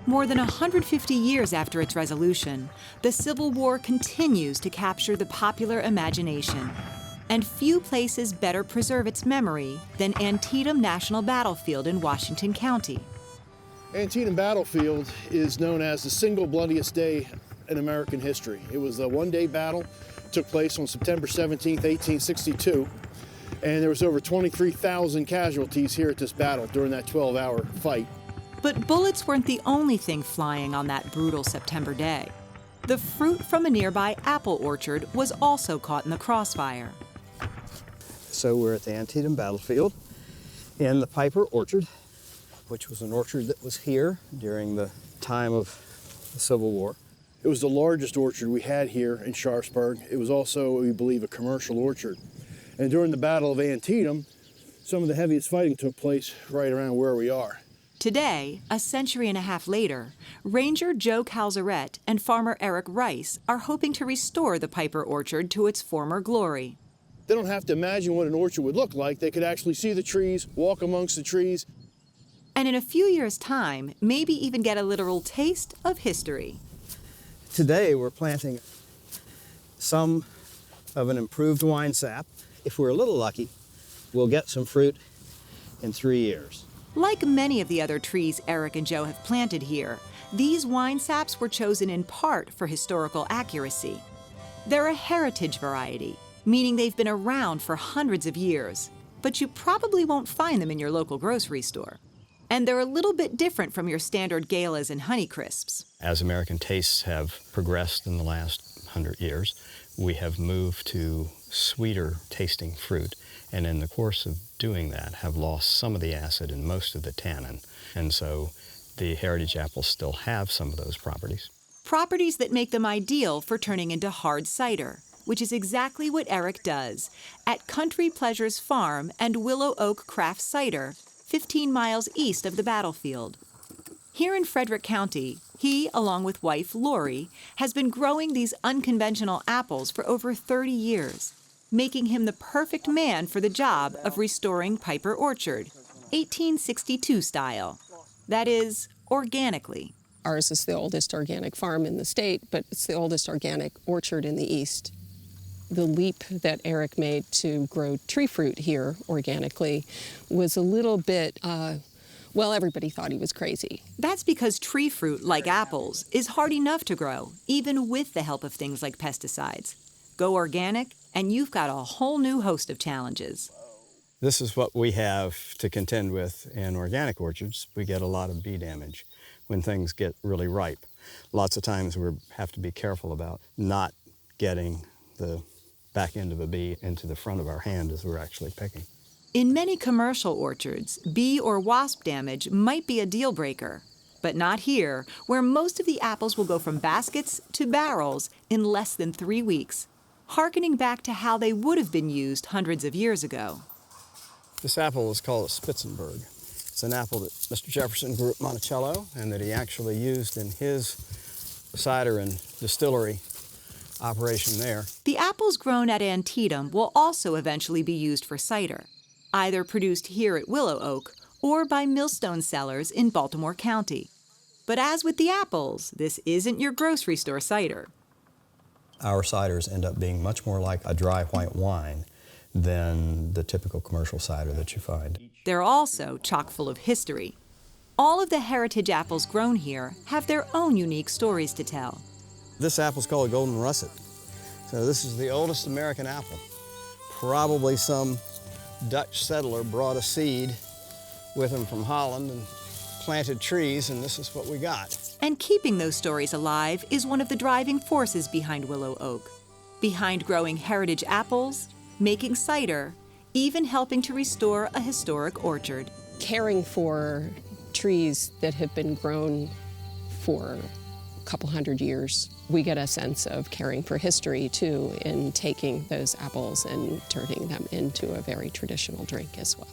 More than 150 years after its resolution, the Civil War continues to capture the popular imagination. And few places better preserve its memory than Antietam National Battlefield in Washington County. Antietam Battlefield is known as the single bloodiest day in American history. It was a one-day battle, took place on September 17, 1862, and there was over 23,000 casualties here at this battle during that 12-hour fight. But bullets weren't the only thing flying on that brutal September day. The fruit from a nearby apple orchard was also caught in the crossfire. So we're at the Antietam Battlefield in the Piper Orchard, which was an orchard that was here during the time of the Civil War. It was the largest orchard we had here in Sharpsburg. It was also, we believe, a commercial orchard. And during the Battle of Antietam, some of the heaviest fighting took place right around where we are. Today, a century and a half later, Ranger Joe Calzarette and farmer Eric Rice are hoping to restore the Piper Orchard to its former glory. They don't have to imagine what an orchard would look like. They could actually see the trees, walk amongst the trees. And in a few years' time, maybe even get a literal taste of history. Today we're planting some of an improved wine sap. If we're a little lucky, we'll get some fruit in 3 years. Like many of the other trees Eric and Joe have planted here, these wine saps were chosen in part for historical accuracy. They're a heritage variety, meaning they've been around for hundreds of years, but you probably won't find them in your local grocery store. And they're a little bit different from your standard galas and Honeycrisps. As American tastes have progressed in the last 100 years, we have moved to sweeter tasting fruit, and in the course of doing that have lost some of the acid and most of the tannin. And so the heritage apples still have some of those properties. Properties that make them ideal for turning into hard cider, which is exactly what Eric does at Country Pleasures Farm and Willow Oak Craft Cider, 15 miles east of the battlefield. Here in Frederick County, he, along with wife Lori, has been growing these unconventional apples for over 30 years, making him the perfect man for the job of restoring Piper Orchard, 1862 style. That is, organically. Ours is the oldest organic farm in the state, but it's the oldest organic orchard in the East. The leap that Eric made to grow tree fruit here organically was a little bit, well, everybody thought he was crazy. That's because tree fruit, like apples, is hard enough to grow, even with the help of things like pesticides. Go organic, and you've got a whole new host of challenges. This is what we have to contend with in organic orchards. We get a lot of bee damage when things get really ripe. Lots of times we have to be careful about not getting the back end of a bee into the front of our hand as we're actually picking. In many commercial orchards, bee or wasp damage might be a deal breaker, but not here, where most of the apples will go from baskets to barrels in less than 3 weeks, hearkening back to how they would have been used hundreds of years ago. This apple is called a Spitzenberg. It's an apple that Mr. Jefferson grew at Monticello and that he actually used in his cider and distillery operation there. The apples grown at Antietam will also eventually be used for cider, either produced here at Willow Oak or by Millstone Cellars in Baltimore County. But as with the apples, this isn't your grocery store cider. Our ciders end up being much more like a dry white wine than the typical commercial cider that you find. They're also chock full of history. All of the heritage apples grown here have their own unique stories to tell. This apple's called a golden russet. So this is the oldest American apple. Probably some Dutch settler brought a seed with him from Holland and planted trees, and this is what we got. And keeping those stories alive is one of the driving forces behind Willow Oak. Behind growing heritage apples, making cider, even helping to restore a historic orchard. Caring for trees that have been grown for a couple hundred years, we get a sense of caring for history too in taking those apples and turning them into a very traditional drink as well.